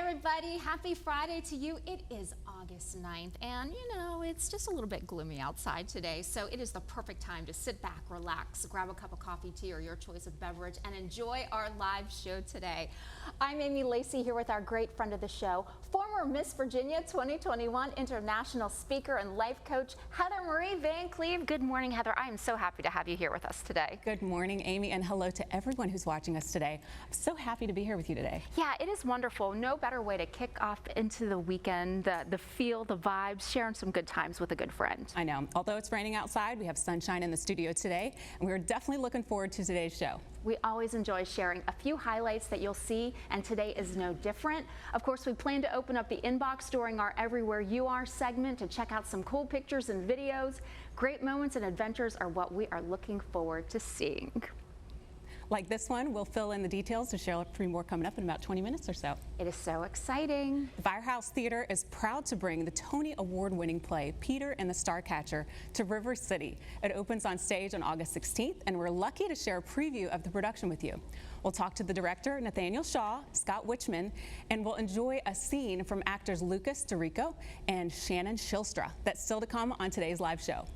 everybody. Happy Friday to you. It is August 9th, and you know, it's just a little bit gloomy outside today, so it is the perfect time to sit back, relax, grab a cup of coffee, tea, or your choice of beverage, and enjoy our live show today. I'm Amy Lacey here with our great friend of the show, former Miss Virginia 2021 international speaker and life coach, Heather Marie Van Cleve. Good morning, Heather. I am so happy to have you here with us today. Good morning, Amy, and hello to everyone who's watching us today. I'm so happy to be here with you today. Yeah, it is wonderful. No better way to kick off into the weekend, the feel, the vibes, sharing some good times with a good friend. I know. Although it's raining outside, we have sunshine in the studio today, and we're definitely looking forward to today's show. We always enjoy sharing a few highlights that you'll see, and today is no different. Of course, we plan to open up the inbox during our Everywhere You Are segment to check out some cool pictures and videos. Great moments and adventures are what we are looking forward to seeing. Like this one, we'll fill in the details to share three more coming up in about 20 minutes or so. It is so exciting. The Firehouse Theater is proud to bring the Tony Award-winning play Peter and the Starcatcher to River City. It opens on stage on August 16th, and we're lucky to share a preview of the production with you. We'll talk to the director, Nathaniel Shaw, Scott Wichman, and we'll enjoy a scene from actors Lucas DeRico and Shannon Shilstra. That's still to come on today's live show.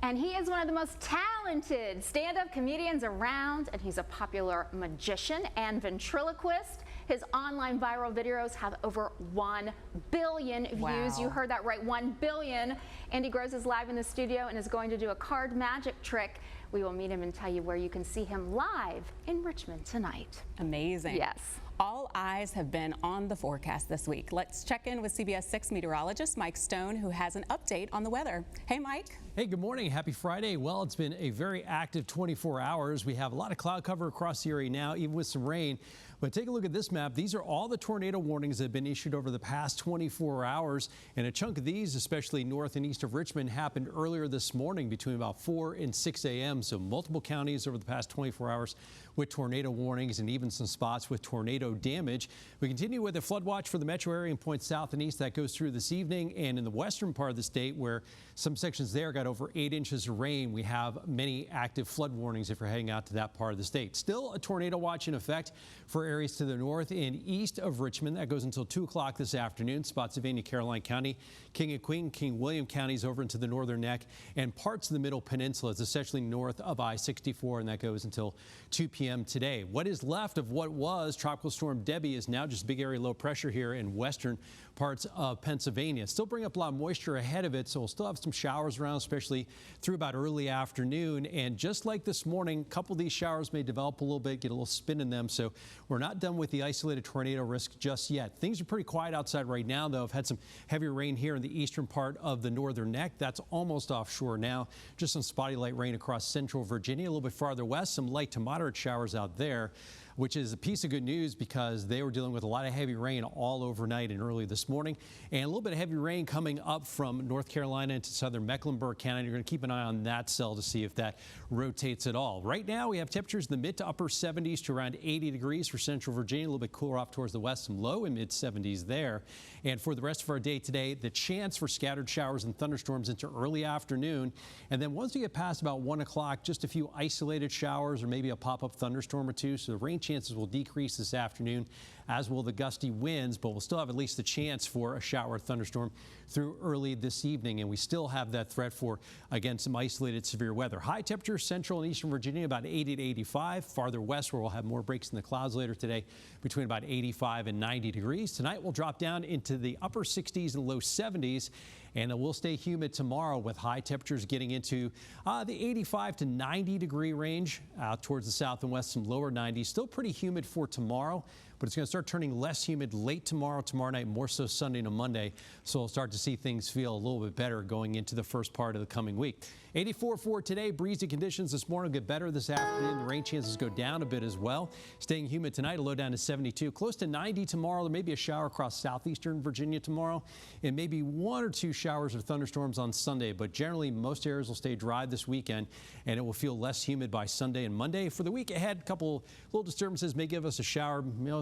And he is one of the most talented stand-up comedians around, and he's a popular magician and ventriloquist. His online viral videos have over 1 billion views. Wow. You heard that right, 1 billion. Andy Gross is live in the studio and is going to do a card magic trick. We will meet him and tell you where you can see him live in Richmond tonight. Amazing. Yes. All eyes have been on the forecast this week. Let's check in with CBS 6 meteorologist Mike Stone, who has an update on the weather. Hey, Mike. Hey, good morning. Happy Friday. Well, it's been a very active 24 hours. We have a lot of cloud cover across the area now, even with some rain. But take a look at this map. These are all the tornado warnings that have been issued over the past 24 hours. And a chunk of these, especially north and east of Richmond, happened earlier this morning between about 4 and 6 a.m. So multiple counties over the past 24 hours with tornado warnings and even some spots with tornado damage. We continue with a flood watch for the metro area and points south and east that goes through this evening. And in the western part of the state, where some sections there got over 8 inches of rain, we have many active flood warnings if you're heading out to that part of the state. Still a tornado watch in effect for areas to the north and east of Richmond. That goes until 2 o'clock this afternoon. Spotsylvania, Caroline County, King and Queen, King William counties over into the northern neck and parts of the middle peninsula. It's essentially north of I-64, and that goes until 2 p.m. today. What is left of what was Tropical Storm Debbie is now just big area low pressure here in western parts of Pennsylvania. Still bring up a lot of moisture ahead of it, so we'll still have some showers around, especially through about early afternoon. And just like this morning, a couple of these showers may develop a little bit, get a little spin in them, so we're not done with the isolated tornado risk just yet. Things are pretty quiet outside right now, though. I've had some heavier rain here in the eastern part of the northern neck. That's almost offshore now. Just some spotty light rain across central Virginia. A little bit farther west, some light to moderate showers out there, which is a piece of good news because they were dealing with a lot of heavy rain all overnight and early this morning. And a little bit of heavy rain coming up from North Carolina into southern Mecklenburg County. You're going to keep an eye on that cell to see if that rotates at all. Right now, we have temperatures in the mid to upper 70s to around 80 degrees for central Virginia. A little bit cooler off towards the west, some low and mid 70s there. And for the rest of our day today, the chance for scattered showers and thunderstorms into early afternoon. And then once we get past about 1 o'clock, just a few isolated showers or maybe a pop-up thunderstorm or two. So the rain chances will decrease this afternoon, as will the gusty winds, but we'll still have at least the chance for a shower or thunderstorm through early this evening. And we still have that threat for, again, some isolated severe weather. High temperatures central and eastern Virginia about 80 to 85. Farther west, where we'll have more breaks in the clouds later today, between about 85 and 90 degrees. Tonight we'll drop down into the upper 60s and low 70s. And it will stay humid tomorrow with high temperatures getting into the 85 to 90 degree range out towards the south and west, some lower 90s. Still pretty humid for tomorrow, but it's going to start turning less humid late tomorrow night, more so Sunday and Monday. So we'll start to see things feel a little bit better going into the first part of the coming week. 84 for today. Breezy conditions this morning get better this afternoon. The rain chances go down a bit as well. Staying humid tonight, a low down to 72. Close to 90 tomorrow. There may be a shower across southeastern Virginia tomorrow, and maybe 1 or 2 showers or thunderstorms on Sunday. But generally, most areas will stay dry this weekend, and it will feel less humid by Sunday and Monday. For the week ahead, a couple little disturbances may give us a shower,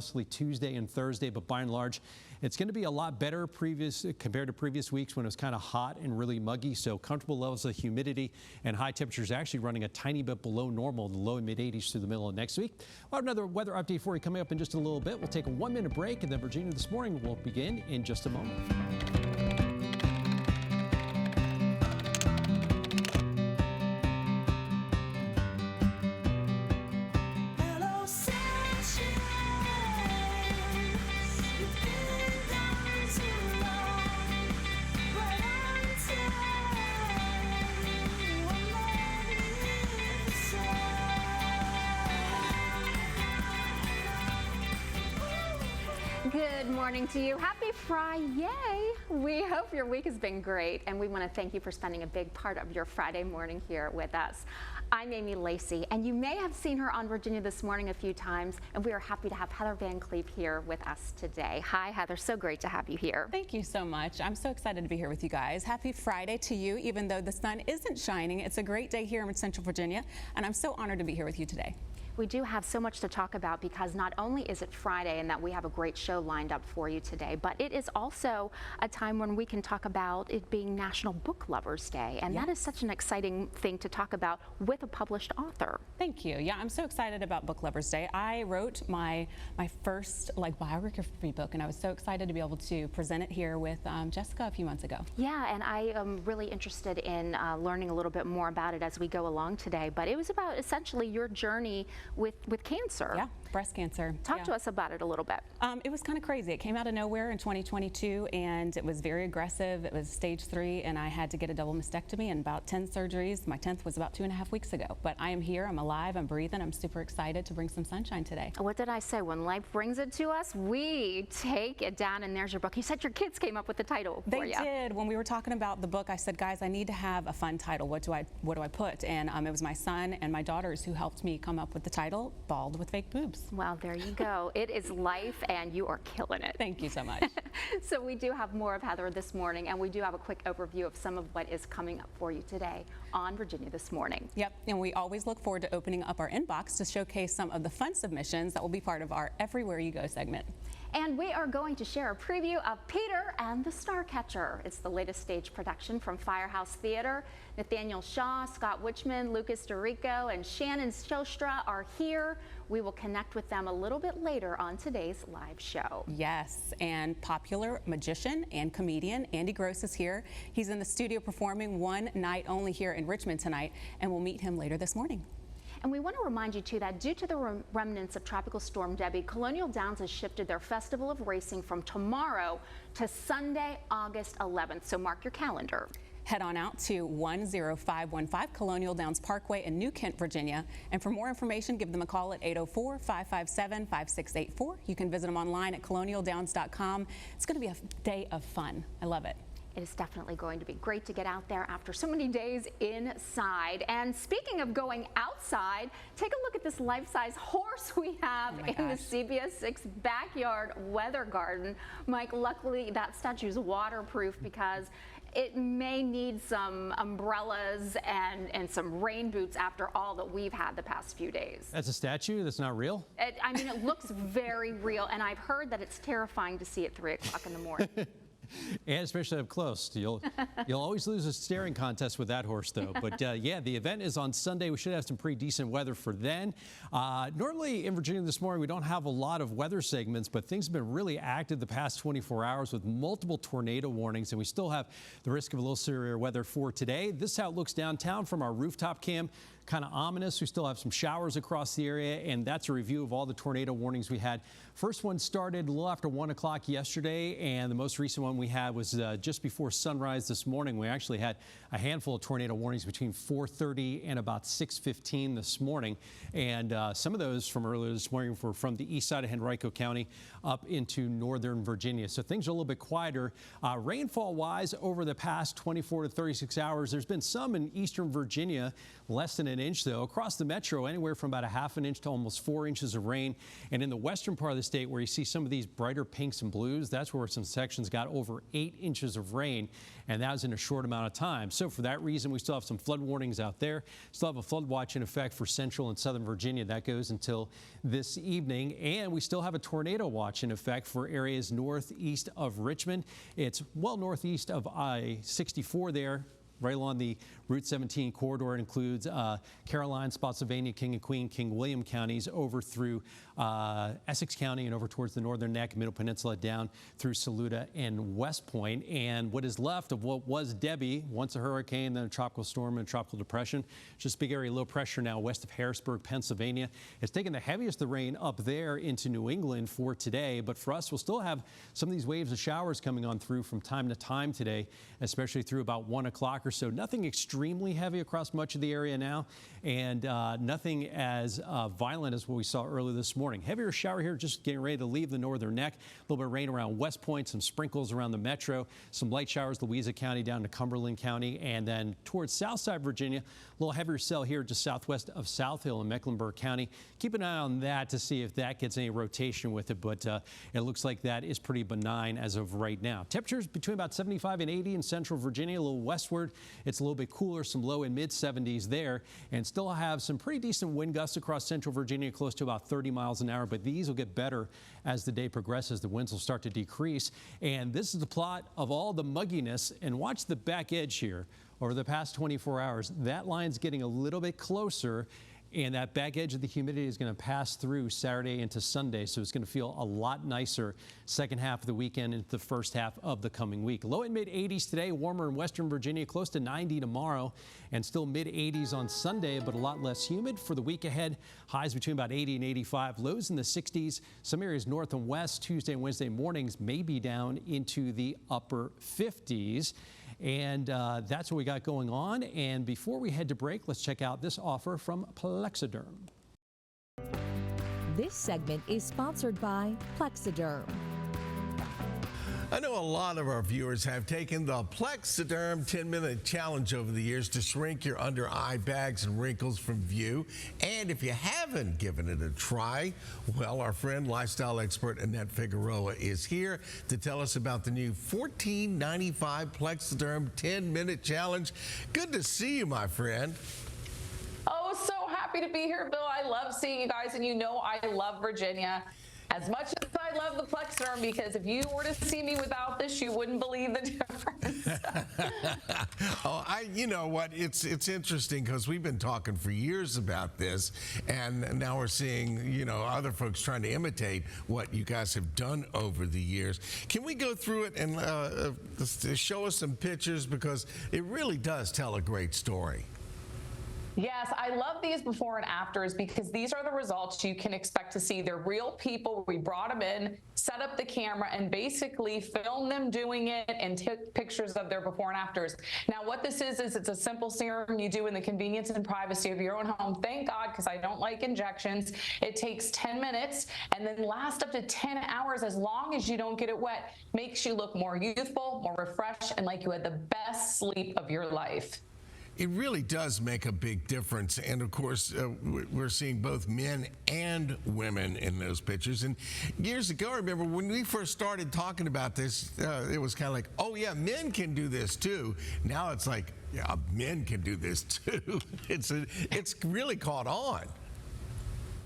mostly Tuesday and Thursday, but by and large, it's going to be a lot better compared to previous weeks when it was kind of hot and really muggy. So comfortable levels of humidity and high temperatures actually running a tiny bit below normal, the low and mid 80s through the middle of next week. We'll have another weather update for you coming up in just a little bit. We'll take a 1-minute break, and then Virginia This Morning will begin in just a moment. Good morning to you. Happy Friday. We hope your week has been great, and we want to thank you for spending a big part of your Friday morning here with us. I'm Amy Lacey, and you may have seen her on Virginia This Morning a few times, and we are happy to have Heather Van Cleef here with us today. Hi, Heather. So great to have you here. Thank you so much. I'm so excited to be here with you guys. Happy Friday to you, even though the sun isn't shining. It's a great day here in Central Virginia, and I'm so honored to be here with you today. We do have so much to talk about because not only is it Friday and that we have a great show lined up for you today, but it is also a time when we can talk about it being National Book Lovers Day. And that is such an exciting thing to talk about with a published author. Thank you. Yeah, I'm so excited about Book Lovers Day. I wrote my first biography book, and I was so excited to be able to present it here with Jessica a few months ago. Yeah, and I am really interested in learning a little bit more about it as we go along today. But it was about essentially your journey with cancer. Yeah, breast cancer. Talk to us about it a little bit. It was kind of crazy. It came out of nowhere in 2022, and it was very aggressive. It was stage 3, and I had to get a double mastectomy and about 10 surgeries. My 10th was about 2.5 weeks ago. But I am here. I'm alive. I'm breathing. I'm super excited to bring some sunshine today. What did I say? When life brings it to us, we take it down, and there's your book. You said your kids came up with the title for you. They did. When we were talking about the book, I said, guys, I need to have a fun title. What do I put? And it was my son and my daughters who helped me come up with the title, Bald with Fake Boobs. Well, there you go. It is life, and you are killing it. Thank you so much. So we do have more of Heather this morning, and we do have a quick overview of some of what is coming up for you today on Virginia This Morning. Yep, and we always look forward to opening up our inbox to showcase some of the fun submissions that will be part of our Everywhere You Go segment. And we are going to share a preview of Peter and the Starcatcher. It's the latest stage production from Firehouse Theater. Nathaniel Shaw, Scott Wichman, Lucas DeRico, and Shannon Shostra are here. We will connect with them a little bit later on today's live show. Yes, and popular magician and comedian Andy Gross is here. He's in the studio performing one night only here in Richmond tonight, and we'll meet him later this morning. And we want to remind you, too, that due to the remnants of Tropical Storm Debbie, Colonial Downs has shifted their Festival of Racing from tomorrow to Sunday, August 11th. So mark your calendar. Head on out to 10515 Colonial Downs Parkway in New Kent, Virginia. And for more information, give them a call at 804-557-5684. You can visit them online at colonialdowns.com. It's going to be a day of fun. I love it. It is definitely going to be great to get out there after so many days inside. And speaking of going outside, take a look at this life-size horse we have in the CBS 6 backyard weather garden. Mike, luckily that statue is waterproof because it may need some umbrellas and some rain boots after all that we've had the past few days. That's a statue? That's not real? I mean, it looks very real, and I've heard that it's terrifying to see at 3 o'clock in the morning. And especially up close. You'll always lose a staring contest with that horse, though. But yeah, the event is on Sunday. We should have some pretty decent weather for then. Normally in Virginia This Morning, we don't have a lot of weather segments, but things have been really active the past 24 hours with multiple tornado warnings, and we still have the risk of a little severe weather for today. This is how it looks downtown from our rooftop cam. Kind of ominous. We still have some showers across the area, and that's a review of all the tornado warnings we had. First one started a little after 1 o'clock yesterday, and the most recent one we had was just before sunrise this morning. We actually had a handful of tornado warnings between 4:30 and about 6:15 this morning, and some of those from earlier this morning were from the east side of Henrico County up into northern Virginia. So things are a little bit quieter. Rainfall-wise, over the past 24 to 36 hours, there's been some in eastern Virginia, less than an an inch, though. Across the metro, anywhere from about a half an inch to almost 4 inches of rain. And in the western part of the state, where you see some of these brighter pinks and blues, that's where some sections got over 8 inches of rain, and that was in a short amount of time. So for that reason, we still have some flood warnings out there. Still have a flood watch in effect for central and southern Virginia. That goes until this evening. And we still have a tornado watch in effect for areas northeast of Richmond. It's well northeast of I-64 there, right along the Route 17 corridor. It includes Caroline, Spotsylvania, King and Queen, King William counties over through Essex County and over towards the Northern Neck, Middle Peninsula, down through Saluda and West Point. And what is left of what was Debbie, once a hurricane, then a tropical storm and a tropical depression, just big area low pressure now west of Harrisburg, Pennsylvania. It's taken the heaviest of the rain up there into New England for today. But for us, we'll still have some of these waves of showers coming on through from time to time today, especially through about 1 o'clock or so. Nothing extremely heavy across much of the area now, and nothing as violent as what we saw earlier this morning. Heavier shower here, just getting ready to leave the Northern Neck. A little bit of rain around West Point, some sprinkles around the metro, some light showers Louisa County down to Cumberland County, and then towards Southside Virginia, a little heavier cell here just southwest of South Hill in Mecklenburg County. Keep an eye on that to see if that gets any rotation with it, but it looks like that is pretty benign as of right now. Temperatures between about 75 and 80 in central Virginia. A little westward, it's a little bit cooler, some low and mid 70s there, and still have some pretty decent wind gusts across central Virginia, close to about 30 miles an hour, but these will get better as the day progresses. The winds will start to decrease, and this is the plot of all the mugginess. And watch the back edge here over the past 24 hours. That line's getting a little bit closer, and that back edge of the humidity is going to pass through Saturday into Sunday, so it's going to feel a lot nicer second half of the weekend into the first half of the coming week. Low and mid 80s today, warmer in western Virginia, close to 90 tomorrow, and still mid 80s on Sunday, but a lot less humid for the week ahead. Highs between about 80 and 85, lows in the 60s. Some areas north and west Tuesday and Wednesday mornings may be down into the upper 50s. And that's what we got going on. And before we head to break, let's check out this offer from Plexiderm. This segment is sponsored by Plexiderm. I know a lot of our viewers have taken the Plexiderm 10-minute challenge over the years to shrink your under eye bags and wrinkles from view. And if you haven't given it a try, well, our friend, lifestyle expert Annette Figueroa is here to tell us about the new $14.95 Plexiderm 10-minute challenge. Good to see you, my friend. Oh, so happy to be here, Bill. I love seeing you guys, and you know I love Virginia as much as I love the Plexiderm, because if you were to see me without this, you wouldn't believe the difference. Oh, you know what? It's interesting because we've been talking for years about this, and now we're seeing, you know, other folks trying to imitate what you guys have done over the years. Can we go through it and show us some pictures, because it really does tell a great story? Yes, I love these before and afters, because these are the results you can expect to see. They're real people. We brought them in, set up the camera, and basically filmed them doing it and took pictures of their before and afters. Now, what this is it's a simple serum you do in the convenience and privacy of your own home. Thank God, because I don't like injections. It takes 10 minutes and then lasts up to 10 hours as long as you don't get it wet. Makes you look more youthful, more refreshed, and like you had the best sleep of your life. It really does make a big difference. And of course, we're seeing both men and women in those pictures. And years ago, I remember when we first started talking about this, it was kind of like, oh yeah, men can do this too. Now it's like, yeah, men can do this too. It's really caught on.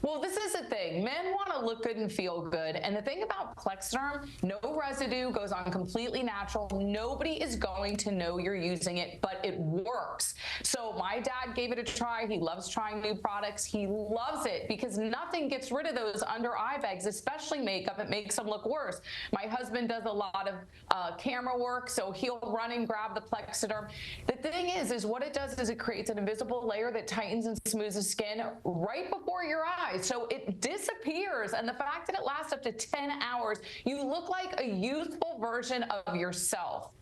Well, this is the thing. Men want to look good and feel good. And the thing about Plexiderm, no residue, goes on completely natural. Nobody is going to know you're using it, but it works. So my dad gave it a try. He loves trying new products. He loves it because nothing gets rid of those under eye bags, especially makeup. It makes them look worse. My husband does a lot of camera work, so he'll run and grab the Plexiderm. The thing is what it does is it creates an invisible layer that tightens and smooths the skin right before your eyes. So it disappears, and the fact that it lasts up to 10 hours, you look like a youthful version of yourself.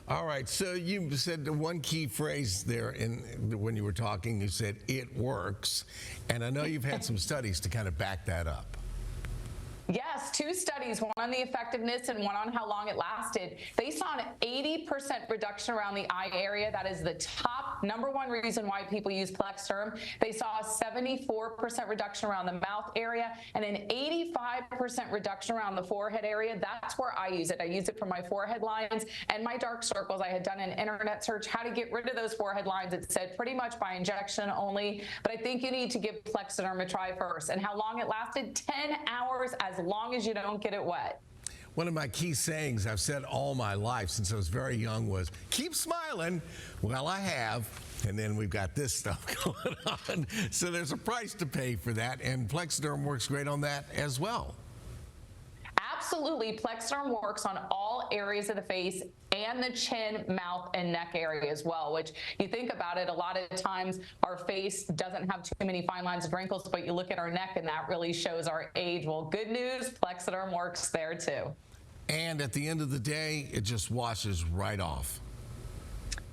All right, so you said one key phrase there when you were talking. You said it works, and I know you've had some studies to kind of back that up. Yes, 2 studies, one on the effectiveness and one on how long it lasted. They saw an 80% reduction around the eye area. That is the top number one reason why people use Plexderm. They saw a 74% reduction around the mouth area and an 85% reduction around the forehead area. That's where I use it. I use it for my forehead lines and my dark circles. I had done an internet search how to get rid of those forehead lines. It said pretty much by injection only, but I think you need to give Plexderm a try first. And how long it lasted? 10 hours, as long as you don't get it wet. One of my key sayings I've said all my life since I was very young was, keep smiling. Well, I have. And then we've got this stuff going on. So there's a price to pay for that. And Plexderm works great on that as well. Absolutely. Plexderm works on all areas of the face and the chin, mouth, and neck area as well, which you think about it, a lot of times our face doesn't have too many fine lines and wrinkles, but you look at our neck and that really shows our age. Well, good news, Plexderm works there too. And at the end of the day, it just washes right off.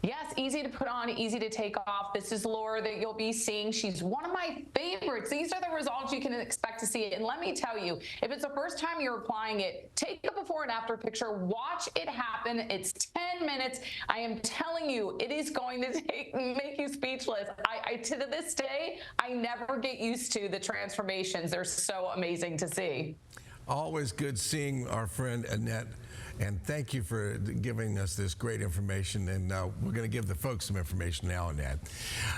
Yes, easy to put on, easy to take off. This is Laura that you'll be seeing. She's one of my favorites. These are the results you can expect to see. And let me tell you, if it's the first time you're applying it, take a before and after picture, watch it happen. It's 10 minutes. I am telling you, it is going to make you speechless. To this day, I never get used to the transformations. They're so amazing to see. Always good seeing our friend Annette. And thank you for giving us this great information. And we're going to give the folks some information now, Annette.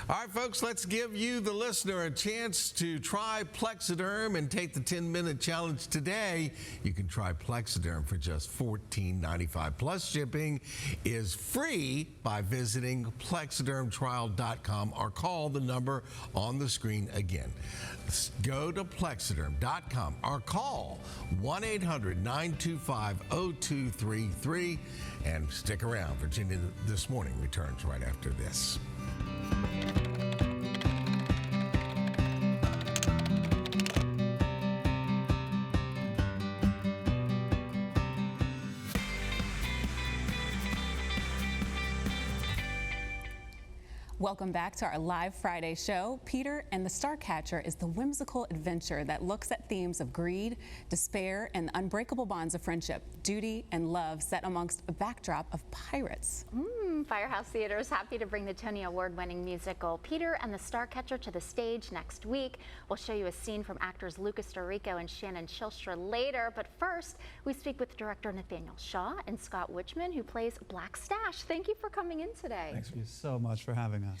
All right, folks, let's give you, the listener, a chance to try Plexderm and take the 10-minute challenge today. You can try Plexderm for just $14.95. Plus, shipping is free by visiting plexdermtrial.com or call the number on the screen again. Go to plexderm.com or call 1-800-925-0233 and stick around. Virginia This Morning returns right after this. Welcome back to our live Friday show. Peter and the Starcatcher is the whimsical adventure that looks at themes of greed, despair, and the unbreakable bonds of friendship, duty, and love set amongst a backdrop of pirates. Firehouse Theater is happy to bring the Tony Award-winning musical Peter and the Starcatcher to the stage next week. We'll show you a scene from actors Lucas Dorico and Shannon Shilstra later, but first we speak with director Nathaniel Shaw and Scott Wichman, who plays Black Stash. Thank you for coming in today. Thank you so much for having us.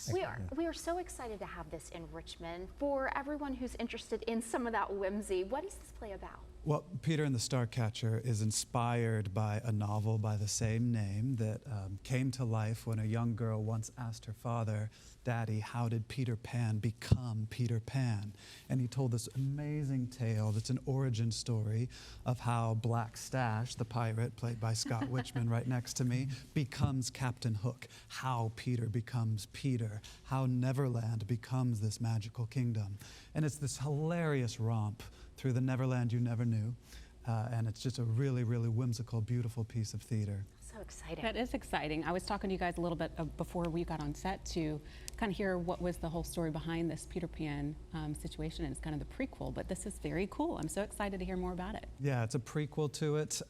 We are so excited to have this in Richmond. For everyone who's interested in some of that whimsy, what is this play about? Well, Peter and the Starcatcher is inspired by a novel by the same name that came to life when a young girl once asked her father, "Daddy, how did Peter Pan become Peter Pan?" And he told this amazing tale that's an origin story of how Black Stash, the pirate, played by Scott Wichman right next to me, becomes Captain Hook, how Peter becomes Peter, how Neverland becomes this magical kingdom. And it's this hilarious romp through the Neverland you never knew. And it's just a really, really whimsical, beautiful piece of theater. So exciting. That is exciting. I was talking to you guys a little bit before we got on set to kind of hear what was the whole story behind this Peter Pan situation, and it's kind of the prequel, but this is very cool. I'm so excited to hear more about it. Yeah, it's a prequel to it.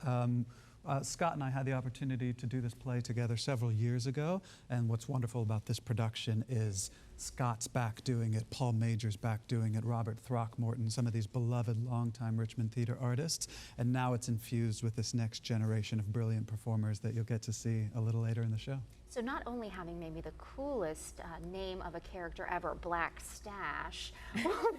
Scott and I had the opportunity to do this play together several years ago, and what's wonderful about this production is Scott's back doing it, Paul Major's back doing it, Robert Throckmorton, some of these beloved longtime Richmond theater artists, and now it's infused with this next generation of brilliant performers that you'll get to see a little later in the show. So not only having maybe the coolest name of a character ever, Black Stash,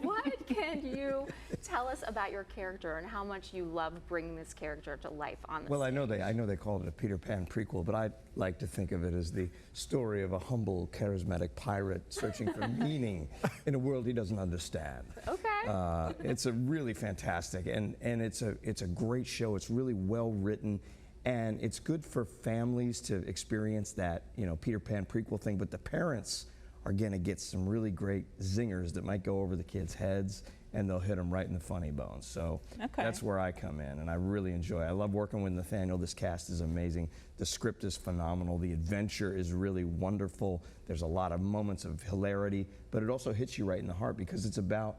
what can you tell us about your character and how much you love bringing this character to life on the Well, stage? I know they call it a Peter Pan prequel, but I like to think of it as the story of a humble, charismatic pirate searching for meaning in a world he doesn't understand. Okay. It's a really fantastic, and it's a great show. It's really well written. And it's good for families to experience that, Peter Pan prequel thing, but the parents are gonna get some really great zingers that might go over the kids' heads, and they'll hit them right in the funny bone. So that's where I come in, and I really enjoy it. I love working with Nathaniel. This cast is amazing. The script is phenomenal. The adventure is really wonderful. There's a lot of moments of hilarity, but it also hits you right in the heart because it's about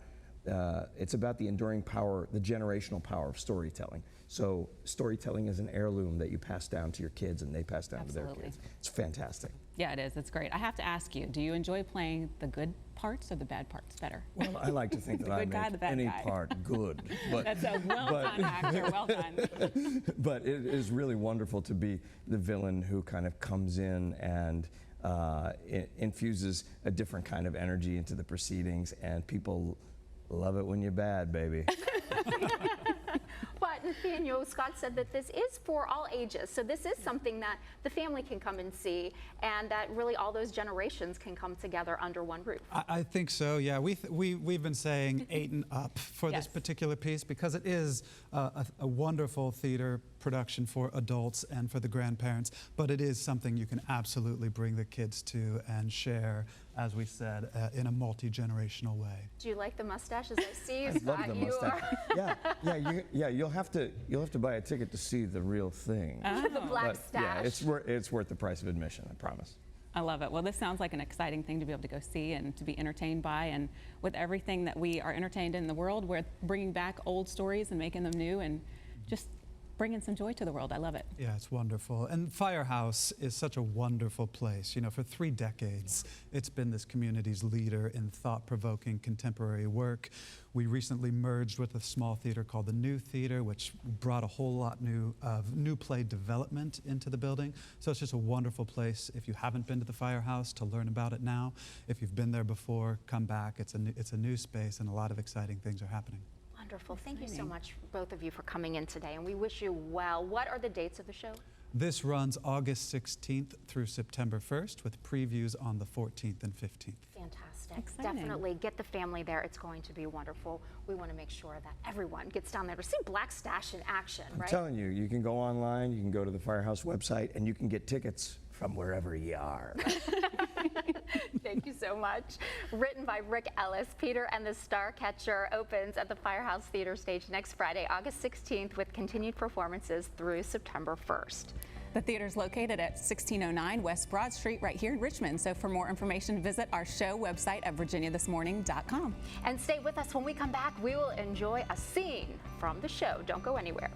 it's about the enduring power, the generational power of storytelling. So storytelling is an heirloom that you pass down to your kids and they pass down to their kids. It's fantastic. Yeah, it is. It's great. I have to ask you, do you enjoy playing the good parts or the bad parts better? Well, I like to think that I good guy, the make bad any guy. part good. But, That's a well-done actor. Well done. but it is really wonderful to be the villain who kind of comes in and infuses a different kind of energy into the proceedings, and people love it when you're bad, baby. But Nathaniel, Scott said that this is for all ages, so this is something that the family can come and see, and that really all those generations can come together under one roof. I think so, yeah. We've been saying 8 and up for this Yes. particular piece because it is a wonderful theater production for adults and for the grandparents, but it is something you can absolutely bring the kids to and share, as we said, in a multi-generational way. Do you like the mustaches? I see you, I love Scott. the You mustache. Yeah. You'll have to buy a ticket to see the real thing. are the black But yeah, stash. it's worth the price of admission, I promise. I love it. Well, this sounds like an exciting thing to be able to go see and to be entertained by. And with everything that we are entertained in the world, we're bringing back old stories and making them new and just bringing some joy to the world. I love it. Yeah, it's wonderful. And Firehouse is such a wonderful place. You know, for 3 decades, it's been this community's leader in thought-provoking contemporary work. We recently merged with a small theater called the New Theater, which brought a whole lot of new play development into the building. So it's just a wonderful place. If you haven't been to the Firehouse, to learn about it now. If you've been there before, come back. It's a new space, and a lot of exciting things are happening. Wonderful. Thank you so much, both of you, for coming in today, and we wish you well. What are the dates of the show? This runs August 16th through September 1st, with previews on the 14th and 15th. Fantastic. Exciting. Definitely get the family there. It's going to be wonderful. We want to make sure that everyone gets down there to see Black Stash in action, I'm right? telling you, you can go online, you can go to the Firehouse website, and you can get tickets from wherever you are. Thank you so much. Written by Rick Ellis, Peter and the Starcatcher opens at the Firehouse Theater Stage next Friday, August 16th, with continued performances through September 1st. The theater is located at 1609 West Broad Street right here in Richmond. So for more information, visit our show website at virginiathismorning.com. And stay with us. When we come back, we will enjoy a scene from the show. Don't go anywhere.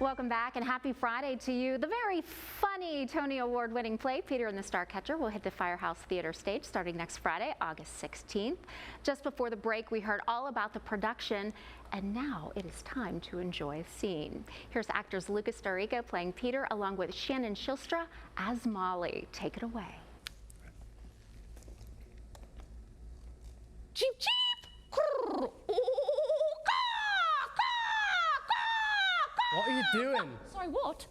Welcome back and happy Friday to you. The very funny Tony Award winning play, Peter and the Starcatcher, will hit the Firehouse Theater stage starting next Friday, August 16th. Just before the break, we heard all about the production, and now it is time to enjoy a scene. Here's actors Lucas Dorigo playing Peter along with Shannon Shilstra as Molly. Take it away. Cheep, cheep. What are you doing? Sorry, what?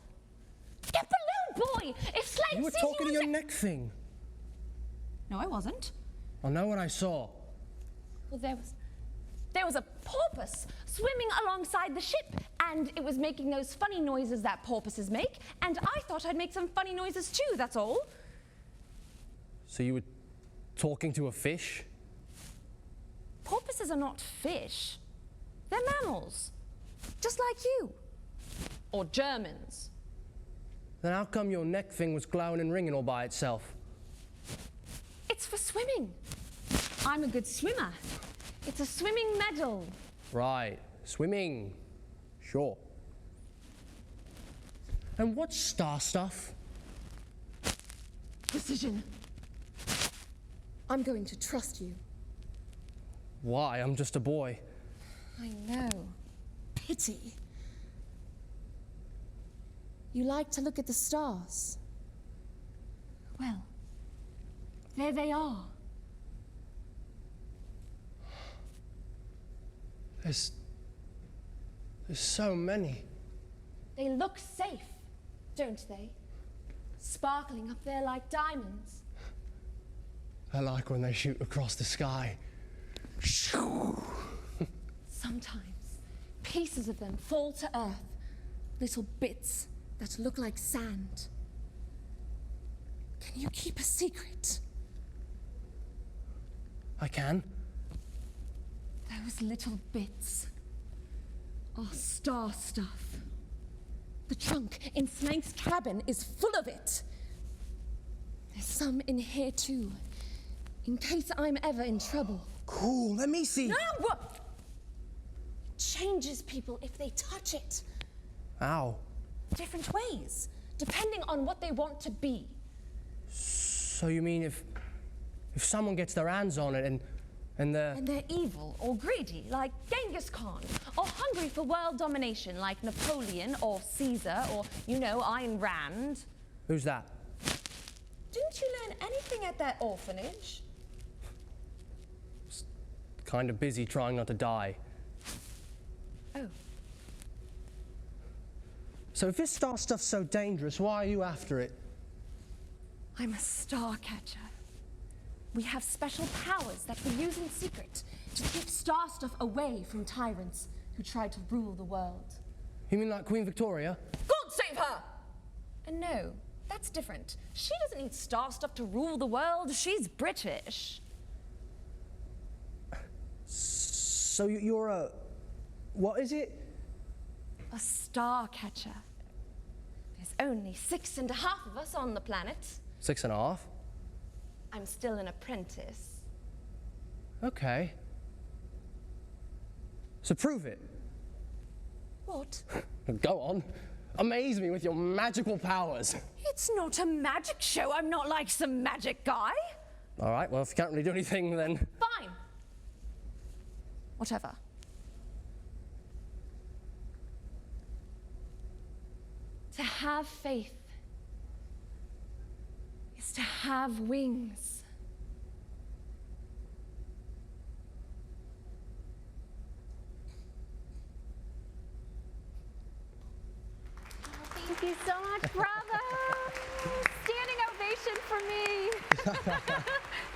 Get the little boy! If Slade You were sees talking to you your neck thing. No, I wasn't. I know what I saw. Well, there was a porpoise swimming alongside the ship, and it was making those funny noises that porpoises make, and I thought I'd make some funny noises too, that's all. So you were talking to a fish? Porpoises are not fish. They're mammals. Just like you. Or Germans. Then how come your neck thing was glowing and ringing all by itself? It's for swimming. I'm a good swimmer. It's a swimming medal. Right, swimming. Sure. And what's star stuff? Precision. I'm going to trust you. Why? I'm just a boy. I know. Pity. You like to look at the stars? Well, there they are. There's so many. They look safe, don't they? Sparkling up there like diamonds. I like when they shoot across the sky. Sometimes, pieces of them fall to earth. Little bits that look like sand. Can you keep a secret? I can. Those Those little bits are star stuff. The trunk in Snake's cabin is full of it. There's some in here too, in case I'm ever in trouble. Cool, let me see. No! What? It changes people if they touch it. Ow. Different ways, depending on what they want to be. So you mean if someone gets their hands on it and they're evil or greedy, like Genghis Khan, or hungry for world domination, like Napoleon or Caesar, or, you know, Ayn Rand. Who's that? Didn't you learn anything at that orphanage? Kind of busy trying not to die. Oh. So if this star stuff's so dangerous, why are you after it? I'm a star catcher. We have special powers that we use in secret to keep star stuff away from tyrants who try to rule the world. You mean like Queen Victoria? God save her! No, that's different. She doesn't need star stuff to rule the world. She's British. So you're a... what is it? A star catcher. There's only 6.5 of us on the planet. 6.5? I'm still an apprentice. Okay. So prove it. What? Go on. Amaze me with your magical powers. It's not a magic show. I'm not like some magic guy. All right, well, if you can't really do anything, then... Fine. Whatever. To have faith is to have wings. Thank you so much, bravo! Standing ovation for me.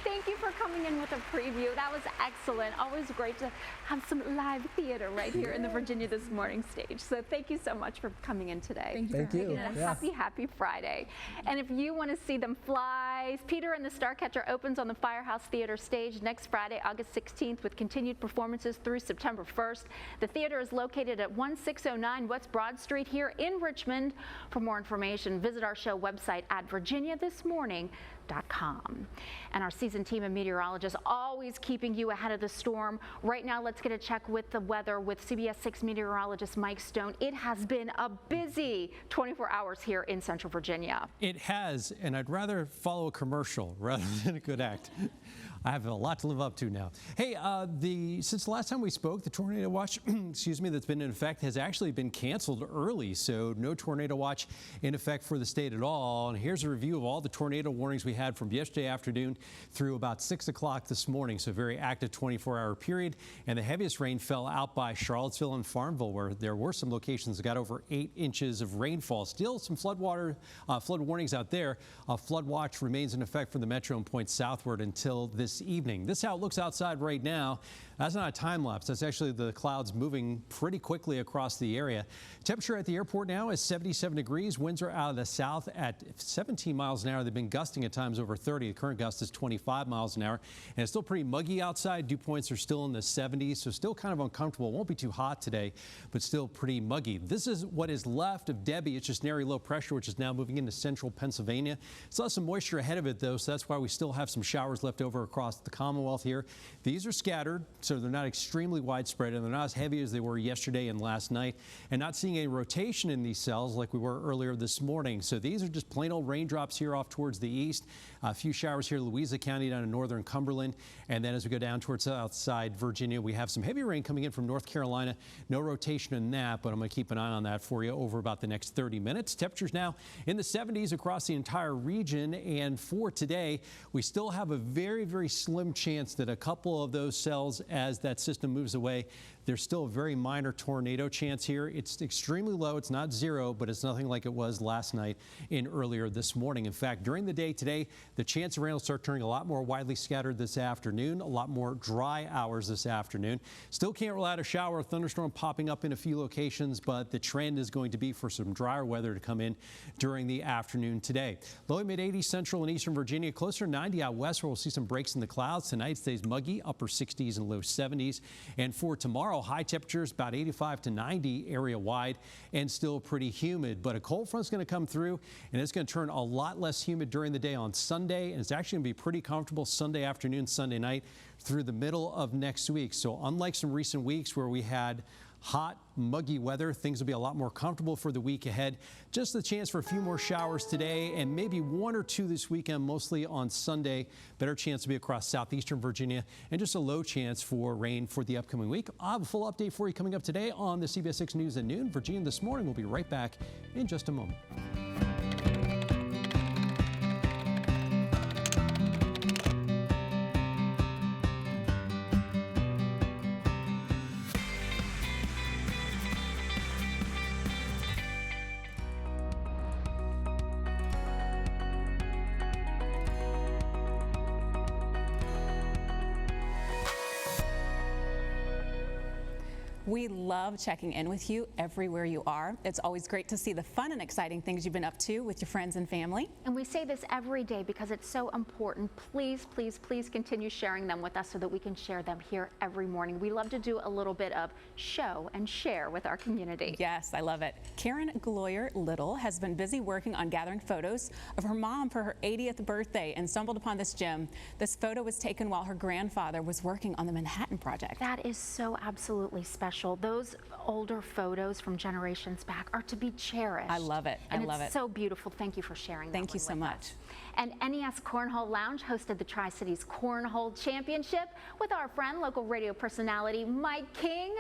Thank you for coming in with a preview. That was excellent. Always great to have some live theater right here in the Virginia This Morning stage. So thank you so much for coming in today. Thank you. And happy Friday. And if you want to see them fly, Peter and the Starcatcher opens on the Firehouse Theater stage next Friday, August 16th, with continued performances through September 1st. The theater is located at 1609 West Broad Street here in Richmond. For more information, visit our show website at virginiathismorning.com. And our seasoned team of meteorologists always keeping you ahead of the storm. Right now, let's get a check with the weather with CBS 6 meteorologist Mike Stone. It has been a busy 24 hours here in Central Virginia. It has, and I'd rather follow a commercial rather than a good act. I have a lot to live up to now. Hey, since the last time we spoke, the tornado watch, excuse me, that's been in effect has actually been canceled early, so no tornado watch in effect for the state at all. And here's a review of all the tornado warnings we had from yesterday afternoon through about 6 o'clock this morning, so very active 24-hour period. And the heaviest rain fell out by Charlottesville and Farmville, where there were some locations that got over 8 inches of rainfall. Still some flood warnings out there. A flood watch remains in effect for the metro and points southward until this evening. This is how it looks outside right now. That's not a time lapse. That's actually the clouds moving pretty quickly across the area. Temperature at the airport now is 77 degrees. Winds are out of the south at 17 miles an hour. They've been gusting at times over 30. The current gust is 25 miles an hour. And it's still pretty muggy outside. Dew points are still in the 70s, so still kind of uncomfortable. It won't be too hot today, but still pretty muggy. This is what is left of Debbie. It's just an area low pressure, which is now moving into central Pennsylvania. Still has some moisture ahead of it, though, so that's why we still have some showers left over across the Commonwealth here. These are scattered, so they're not extremely widespread, and they're not as heavy as they were yesterday and last night, and not seeing any rotation in these cells like we were earlier this morning. So these are just plain old raindrops here off towards the east. A few showers here, Louisa County down in northern Cumberland, and then as we go down towards outside Virginia, we have some heavy rain coming in from North Carolina. No rotation in that, but I'm going to keep an eye on that for you over about the next 30 minutes. Temperatures now in the 70s across the entire region, and for today, we still have a very, very slim chance that a couple of those cells, as that system moves away, there's still a very minor tornado chance here. It's extremely low. It's not zero, but it's nothing like it was last night and earlier this morning. In fact, during the day today, the chance of rain will start turning a lot more widely scattered this afternoon, a lot more dry hours this afternoon. Still can't rule out a shower or thunderstorm popping up in a few locations, but the trend is going to be for some drier weather to come in during the afternoon today. Low mid 80s central and eastern Virginia, closer to 90 out west, where we'll see some breaks in the in the clouds. Tonight stays muggy, upper 60s and low 70s. And for tomorrow, high temperatures about 85 to 90 area wide and still pretty humid. But a cold front's going to come through and it's going to turn a lot less humid during the day on Sunday. And it's actually going to be pretty comfortable Sunday afternoon, Sunday night through the middle of next week. So unlike some recent weeks where we had hot, muggy weather, things will be a lot more comfortable for the week ahead. Just the chance for a few more showers today and maybe 1 or 2 this weekend, mostly on Sunday. Better chance to be across southeastern Virginia and just a low chance for rain for the upcoming week. I'll have a full update for you coming up today on the CBS 6 News at noon. Virginia This Morning. We'll be right back in just a moment. We love checking in with you everywhere you are. It's always great to see the fun and exciting things you've been up to with your friends and family. And we say this every day because it's so important. Please, please, please continue sharing them with us so that we can share them here every morning. We love to do a little bit of show and share with our community. Yes, I love it. Karen Gloyer Little has been busy working on gathering photos of her mom for her 80th birthday and stumbled upon this gem. This photo was taken while her grandfather was working on the Manhattan Project. That is so absolutely special. Those older photos from generations back are to be cherished. I love it. And I love it. It's so beautiful. Thank you for sharing that. Thank you so much. And NES Cornhole Lounge hosted the Tri-Cities Cornhole Championship with our friend, local radio personality Mike King.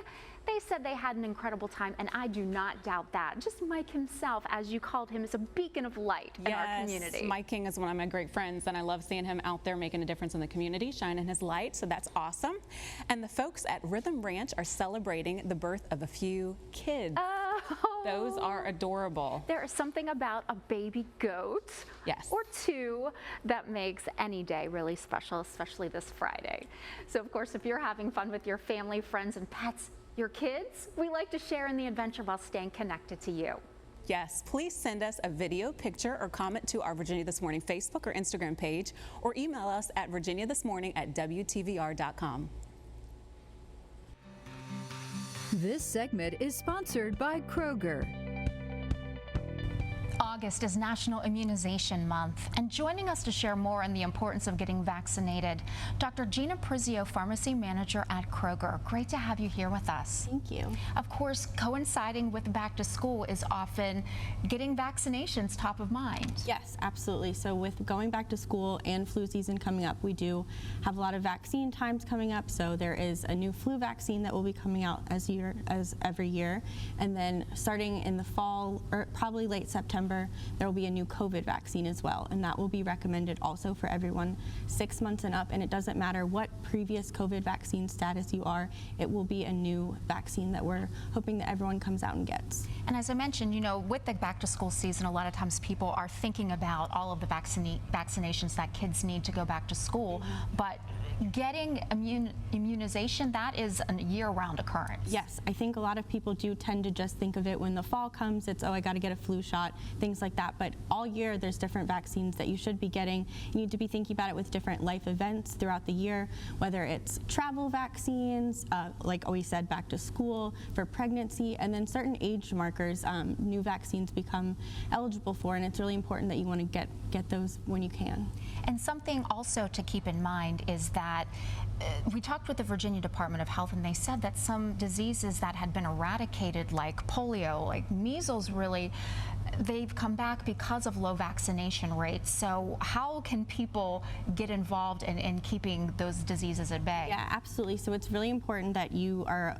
They said they had an incredible time, and I do not doubt that. Just Mike himself, as you called him, is a beacon of light in our community. Mike King is one of my great friends, and I love seeing him out there making a difference in the community, shining his light, so that's awesome. And the folks at Rhythm Ranch are celebrating the birth of a few kids. Oh. Those are adorable. There is something about a baby goat or two that makes any day really special, especially this Friday. So, of course, if you're having fun with your family, friends, and pets, your kids, we like to share in the adventure while staying connected to you. Yes, please send us a video, picture, or comment to our Virginia This Morning Facebook or Instagram page, or email us at virginiathismorning@wtvr.com. This segment is sponsored by Kroger. August is National Immunization Month, and joining us to share more on the importance of getting vaccinated, Dr. Gina Prizio, Pharmacy Manager at Kroger. Great to have you here with us. Thank you. Of course, coinciding with back to school is often getting vaccinations top of mind. Yes, absolutely. So with going back to school and flu season coming up, we do have a lot of vaccine times coming up. So there is a new flu vaccine that will be coming out as every year. And then starting in the fall, or probably late September, there will be a new COVID vaccine as well, and that will be recommended also for everyone 6 months and up. And it doesn't matter what previous COVID vaccine status you are, it will be a new vaccine that we're hoping that everyone comes out and gets. And as I mentioned, you know, with the back to school season, a lot of times people are thinking about all of the vaccinations that kids need to go back to school, but getting immunization, that is a year-round occurrence. Yes, I think a lot of people do tend to just think of it when the fall comes, it's, oh, I got to get a flu shot, things like that. But all year, there's different vaccines that you should be getting. You need to be thinking about it with different life events throughout the year, whether it's travel vaccines, like we said, back to school, for pregnancy, and then certain age markers, new vaccines become eligible for, and it's really important that you want to get those when you can. And something also to keep in mind is that we talked with the Virginia Department of Health, and they said that some diseases that had been eradicated, like polio, like measles, really, they've come back because of low vaccination rates. So how can people get involved in keeping those diseases at bay? Yeah, absolutely. So it's really important that you are,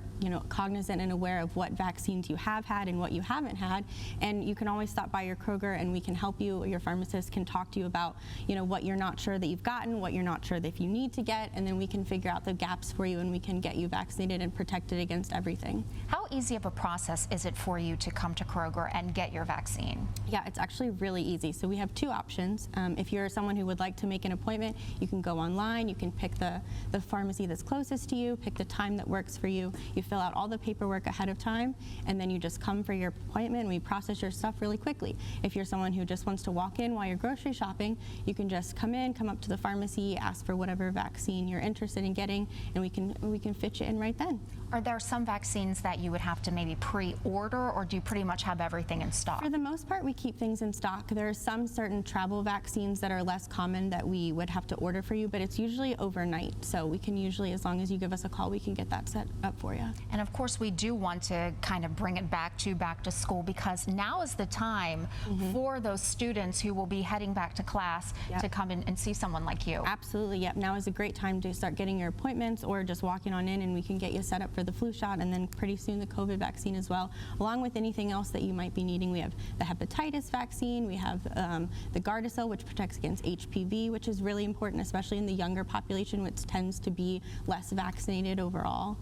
cognizant and aware of what vaccines you have had and what you haven't had. And you can always stop by your Kroger and we can help you. Your pharmacist can talk to you about, what you're not sure that you've gotten, what you're not sure that you need to get, and then we can figure out the gaps for you and we can get you vaccinated and protected against everything. How easy of a process is it for you to come to Kroger and get your vaccine? vaccine? Yeah, it's actually really easy. So we have two options. If you're someone who would like to make an appointment, you can go online, you can pick the pharmacy that's closest to you, pick the time that works for you. You fill out all the paperwork ahead of time, and then you just come for your appointment, and we process your stuff really quickly. If you're someone who just wants to walk in while you're grocery shopping, you can just come in, come up to the pharmacy, ask for whatever vaccine you're interested in getting, and we can fit you in right then. Are there some vaccines that you would have to maybe pre-order, or do you pretty much have everything in stock? For the most part, we keep things in stock. There are some certain travel vaccines that are less common that we would have to order for you, but it's usually overnight. So we can usually, as long as you give us a call, we can get that set up for you. And of course, we do want to kind of bring it back to school, because now is the time for those students who will be heading back to class to come in and see someone like you. Absolutely, yep. Now is a great time to start getting your appointments, or just walking on in and we can get you set up for the flu shot, and then pretty soon the COVID vaccine as well, along with anything else that you might be needing. We have the hepatitis vaccine, we have the Gardasil, which protects against HPV, which is really important, especially in the younger population, which tends to be less vaccinated overall.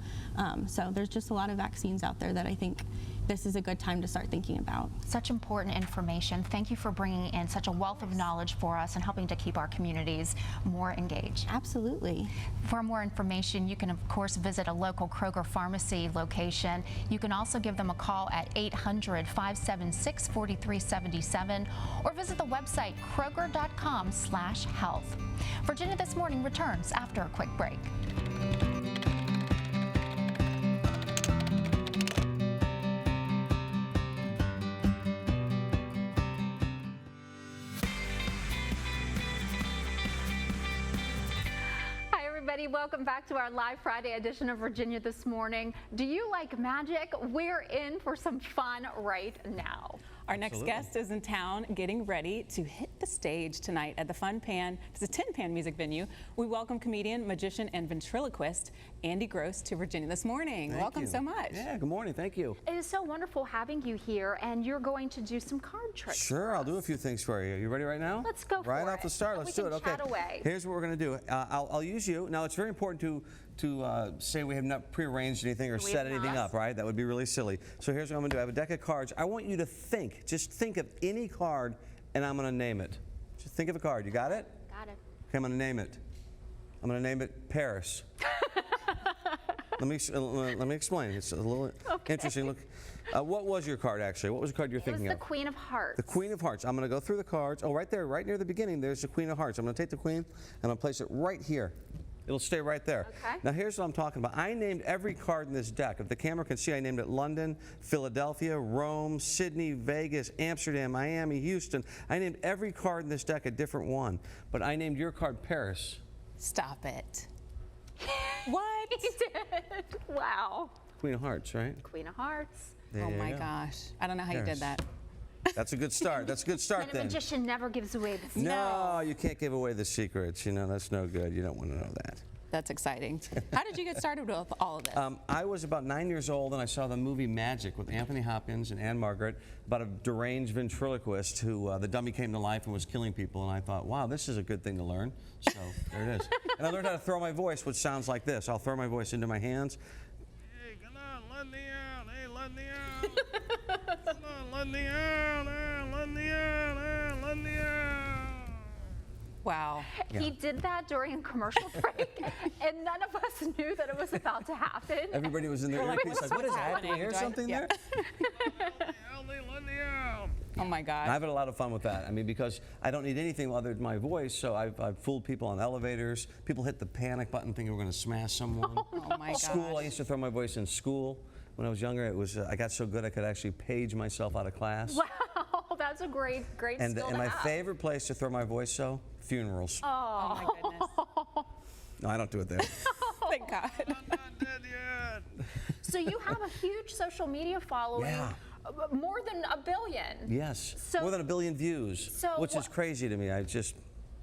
So there's just a lot of vaccines out there that I think this is a good time to start thinking about. Such important information. Thank you for bringing in such a wealth of knowledge for us and helping to keep our communities more engaged. Absolutely. For more information, you can of course visit a local Kroger pharmacy location. You can also give them a call at 800-576-4377 or visit the website kroger.com/health. Virginia This Morning returns after a quick break. Welcome back to our live Friday edition of Virginia This Morning. Do you like magic? We're in for some fun right now. Our next guest is in town getting ready to hit the stage tonight at the Fun Pan. It's a Tin Pan music venue. We welcome comedian, magician, and ventriloquist Andy Gross to Virginia This Morning. Welcome so much. Yeah, good morning. Thank you. It is so wonderful having you here, and you're going to do some card tricks. Sure, I'll do a few things for you. You ready right now? Let's go for it. Right off the start, let's do it. Okay. Chat away. Here's what we're going to do. I'll use you. Now, it's very important to say we have not prearranged anything or set anything up, right? That would be really silly. So here's what I'm going to do. I have a deck of cards. I want you to think, just think of any card, and I'm going to name it. Just think of a card. You got it? Got it. Okay, I'm going to name it. I'm going to name it Paris. Let me explain. It's a little interesting. Look, what was your card actually? What was the card you're thinking of? It was the Queen of Hearts. The Queen of Hearts. I'm going to go through the cards. Oh, right there, right near the beginning, there's the Queen of Hearts. I'm going to take the Queen and I'm going to place it right here. It'll stay right there. Okay. Now here's what I'm talking about. I named every card in this deck. If the camera can see, I named it London, Philadelphia, Rome, Sydney, Vegas, Amsterdam, Miami, Houston. I named every card in this deck a different one. But I named your card Paris. Stop it. What? He did. Wow. Queen of Hearts, right? Queen of Hearts. Oh my gosh. I don't know how you did that. That's a good start. That's a good start And then. a magician never gives away the secrets. No, you can't give away the secrets. You know, that's no good. You don't want to know that. That's exciting. How did you get started with all of this? I was about 9 years old and I saw the movie Magic with Anthony Hopkins and Anne Margaret about a deranged ventriloquist who the dummy came to life and was killing people, and I thought, wow, this is a good thing to learn. So there it is. And I learned how to throw my voice, which sounds like this. I'll throw my voice into my hands. Hey, come on, let me out. Hey, let me out. Come on, let me out. Let me out. Let me out. Wow. Yeah. He did that during a commercial break, and none of us knew that it was about to happen. Everybody was in their earpiece like, what is that? Did we hear something there? Oh my God. I've had a lot of fun with that. I mean, because I don't need anything other than my voice, so I've fooled people on elevators. People hit the panic button thinking we're going to smash someone. Oh my God. School, I used to throw my voice in school. When I was younger, it was I got so good I could actually page myself out of class. Wow, that's a great skill to have. And my favorite place to throw my voice, though, funerals. Oh my goodness. No, I don't do it there. Thank God. I'm not dead yet. So you have a huge social media following. Yeah. More than 1 billion. Yes. So, more than 1 billion views, which is crazy to me. I just,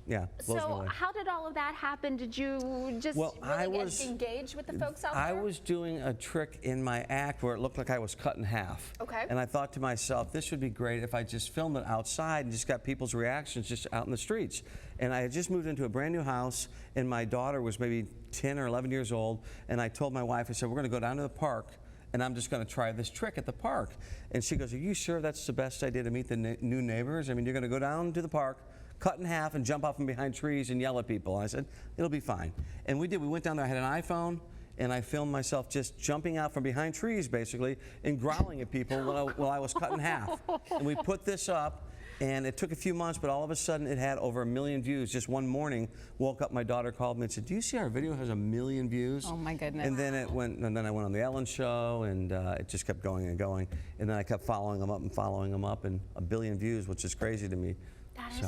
yeah, blows me So away. how did all of that happen? Did you just really get engaged with the folks out there? I was doing a trick in my act where it looked like I was cut in half. Okay. And I thought to myself, this would be great if I just filmed it outside and just got people's reactions just out in the streets. And I had just moved into a brand new house, and my daughter was maybe 10 or 11 years old, and I told my wife, I said, we're going to go down to the park and I'm just going to try this trick at the park. And she goes, are you sure that's the best idea to meet the new neighbors? I mean, you're going to go down to the park, cut in half, and jump off from behind trees and yell at people. And I said, it'll be fine. And we did. We went down there. I had an iPhone, and I filmed myself just jumping out from behind trees, basically, and growling at people while I was cut in half. And we put this up. And it took a few months, but all of a sudden it had over 1 million views. Just one morning, woke up, my daughter called me and said, do you see our video has 1 million views? Oh my goodness. And then I went on the Ellen show, and it just kept going and going. And then I kept following them up and following them up, and 1 billion views, which is crazy to me.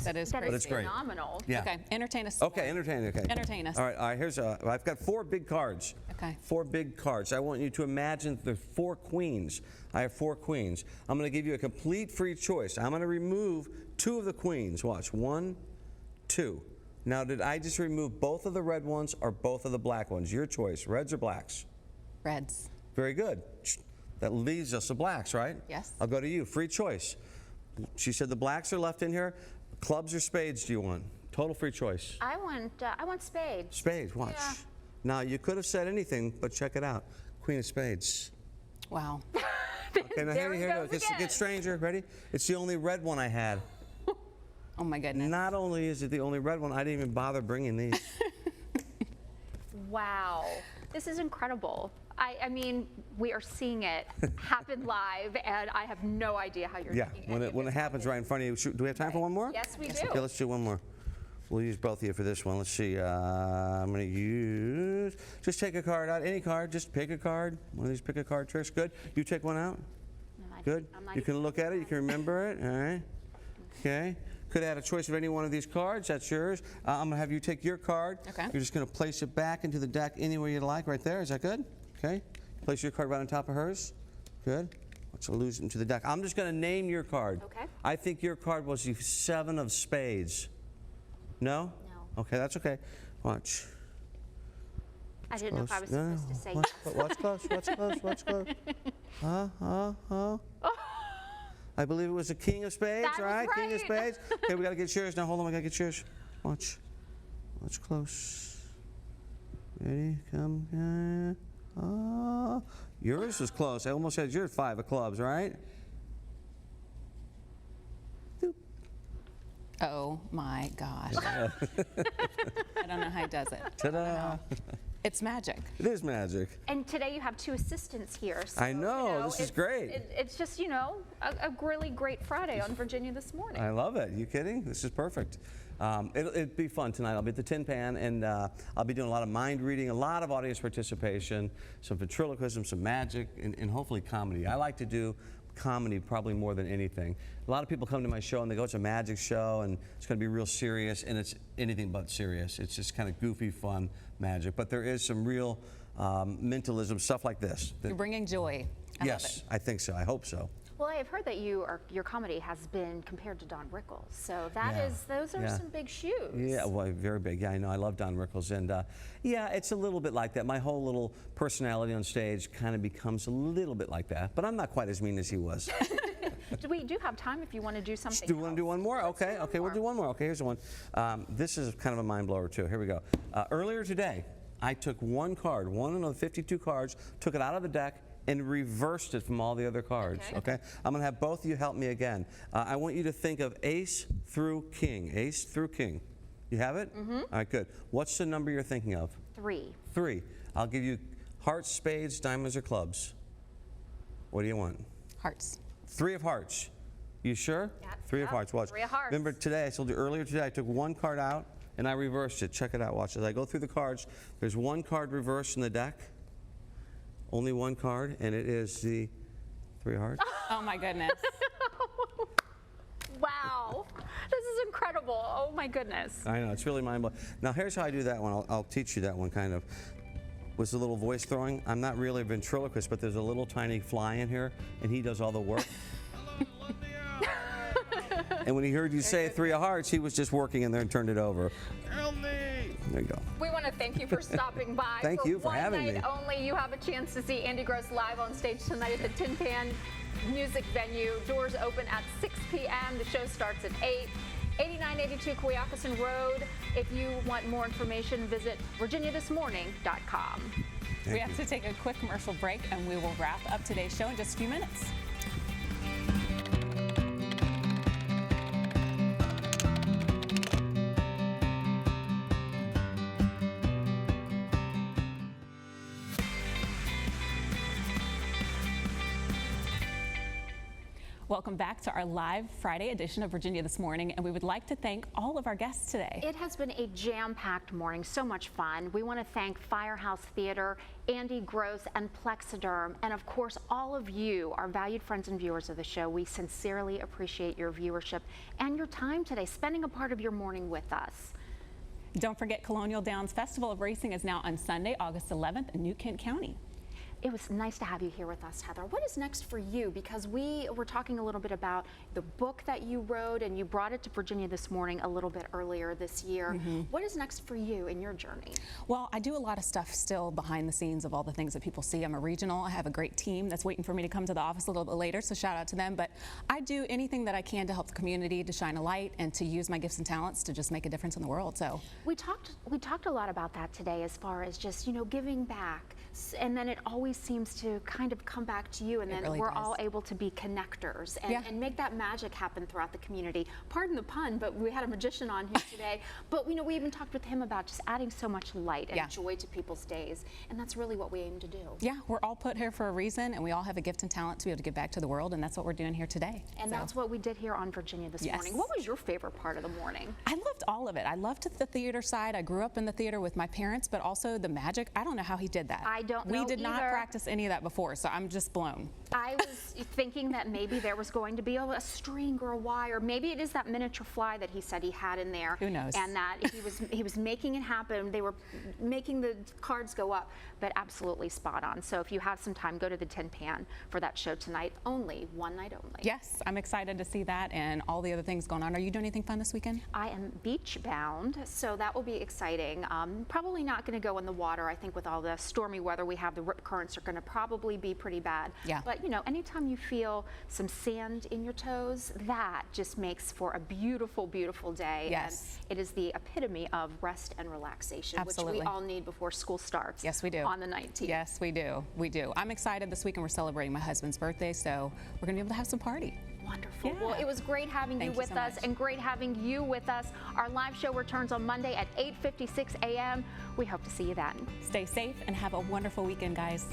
That is But it's great. phenomenal. Yeah. Okay, entertain us. Okay, entertain. Okay. Entertain us. All right. Here's I've got 4 big cards. Okay. 4 big cards. I want you to imagine there's 4 queens. I have 4 queens. I'm going to give you a complete free choice. I'm going to remove 2 of the queens. Watch. 1, 2. Now, did I just remove both of the red ones or both of the black ones? Your choice. Reds or blacks? Reds. Very good. That leaves us the blacks, right? Yes. I'll go to you. Free choice. She said the blacks are left in here. Clubs or spades do you want? Total free choice. I want spades. Spades, watch. Yeah. Now, you could have said anything, but check it out. Queen of spades. Wow. Okay, now here we go. It gets stranger. Ready? It's the only red one I had. Oh my goodness. Not only is it the only red one, I didn't even bother bringing these. Wow. This is incredible. I mean, we are seeing it happen live, and I have no idea how you're Yeah, doing when it happens right in front of you. Do we have time for one more? Yes, we do. Okay, let's do one more. We'll use both of you for this one. Let's see. I'm going to use, just take a card out, any card. Just pick a card. One of these pick a card tricks. Good. You take one out. Good. You can look at it. You can remember it. All right. Okay. Could add a choice of any one of these cards. That's yours. I'm going to have you take your card. Okay. You're just going to place it back into the deck anywhere you'd like, right there. Is that good? Okay. Place your card right on top of hers. Good. Let's lose it into the deck. I'm just going to name your card. Okay. I think your card was the 7 of spades. No? No. Okay, that's okay. Watch. I didn't know if I was supposed to say Watch close, watch close, watch close. I believe it was the king of spades, That was right? King of right. spades. Okay, we got to get yours. Now, hold on, we got to get yours. Watch. Watch close. Ready? Come. Yours was close. I almost had your 5 of clubs, right? Oh my gosh. I don't know how he does it. Ta-da. It's magic. It is magic. And today you have 2 assistants here. So, I know, this is great. It's just, a really great Friday on Virginia This Morning. I love it. You kidding? This is perfect. It'll be fun tonight. I'll be at the Tin Pan, and I'll be doing a lot of mind reading, a lot of audience participation, some ventriloquism, some magic, and hopefully comedy. I like to do comedy probably more than anything. A lot of people come to my show and they go, it's a magic show and it's going to be real serious, and it's anything but serious. It's just kind of goofy, fun magic. But there is some real mentalism, stuff like this. You're bringing joy. I love Yes, it. I think so. I hope so. Well, I have heard that your comedy has been compared to Don Rickles, so those are some big shoes. Yeah, well, very big. Yeah, I know. I love Don Rickles, and yeah, it's a little bit like that. My whole little personality on stage kind of becomes a little bit like that, but I'm not quite as mean as he was. We do have time if you want to do something. Do you want to do one more? Okay, we'll do one more. Okay, here's the one. This is kind of a mind blower too. Here we go. Earlier today, I took one card, one of the 52 cards, took it out of the deck, and reversed it from all the other cards, okay? I'm gonna have both of you help me again. I want you to think of ace through king, ace through king. You have it? Mm-hmm. All right, good. What's the number you're thinking of? 3. 3. I'll give you hearts, spades, diamonds, or clubs. What do you want? Hearts. 3 of hearts. You sure? Yeah, 3 of hearts, watch. 3 of hearts. Remember today, I told you earlier today, I took one card out and I reversed it. Check it out, watch. As I go through the cards, there's one card reversed in the deck. Only one card, and it is the 3 of hearts. Oh my goodness. Wow, this is incredible. Oh my goodness. I know, it's really mind-blowing. Now here's how I do that one. I'll teach you that one kind of. Was the little voice throwing. I'm not really a ventriloquist, but there's a little tiny fly in here, and he does all the work. And when he heard you say 3 of hearts, he was just working in there and turned it over. There you go. We want to thank you for stopping by. Thank you for having me. One night only, you have a chance to see Andy Gross live on stage tonight at the Tin Pan Music Venue. Doors open at 6 p.m. The show starts at 8. 8982 Quioccasin Road. If you want more information, visit virginiathismorning.com. We have to take a quick commercial break, and we will wrap up today's show in just a few minutes. Welcome back to our live Friday edition of Virginia This Morning, and we would like to thank all of our guests today. It has been a jam-packed morning, so much fun. We want to thank Firehouse Theater, Andy Gross, and Plexiderm, and of course all of you, our valued friends and viewers of the show. We sincerely appreciate your viewership and your time today, spending a part of your morning with us. Don't forget, Colonial Downs Festival of Racing is now on Sunday, August 11th in New Kent County. It was nice to have you here with us, Heather. What is next for you? Because we were talking a little bit about the book that you wrote, and you brought it to Virginia This Morning a little bit earlier this year. What is next for you in your journey? Well, I do a lot of stuff still behind the scenes of all the things that people see. I'm a regional. I have a great team that's waiting for me to come to the office a little bit later, so shout out to them. But I do anything that I can to help the community, to shine a light, and to use my gifts and talents to just make a difference in the world. So we talked a lot about that today, as far as just, you know, giving back. And then it always seems to kind of come back to you, and then really we're does. all able to be connectors and make that magic happen throughout the community. Pardon the pun, but we had a magician on here today. But you know, we even talked with him about just adding so much light and joy to people's days, and that's really what we aim to do. Yeah, we're all put here for a reason, and we all have a gift and talent to be able to give back to the world, and that's what we're doing here today. And that's what we did here on Virginia This Morning. What was your favorite part of the morning? I loved all of it. I loved the theater side. I grew up in the theater with my parents, but also the magic. I don't know how he did that. I don't know We did not either. practice any of that before, so I'm just blown. I was thinking that maybe there was going to be a string or a wire. Maybe it is that miniature fly that he said he had in there. Who knows? And that he was making it happen. They were making the cards go up, but absolutely spot on. So if you have some time, go to the Tin Pan for that show tonight. Only one night only. Yes, I'm excited to see that and all the other things going on. Are you doing anything fun this weekend? I am beach bound, so that will be exciting. Probably not going to go in the water. I think with all the stormy weather we have, the rip currents are going to probably be pretty bad. Yeah. But you know, anytime you feel some sand in your toes, that just makes for a beautiful, beautiful day. Yes. And it is the epitome of rest and relaxation, Absolutely. which we all need before school starts. Yes, we do. On the 19th. Yes, we do. We do. I'm excited. This weekend we're celebrating my husband's birthday, so we're going to be able to have some party. Wonderful. Yeah. Well, it was great having Thank you you with so us much. and great having you with us. Our live show returns on Monday at 8:56 a.m. We hope to see you then. Stay safe and have a wonderful weekend, guys.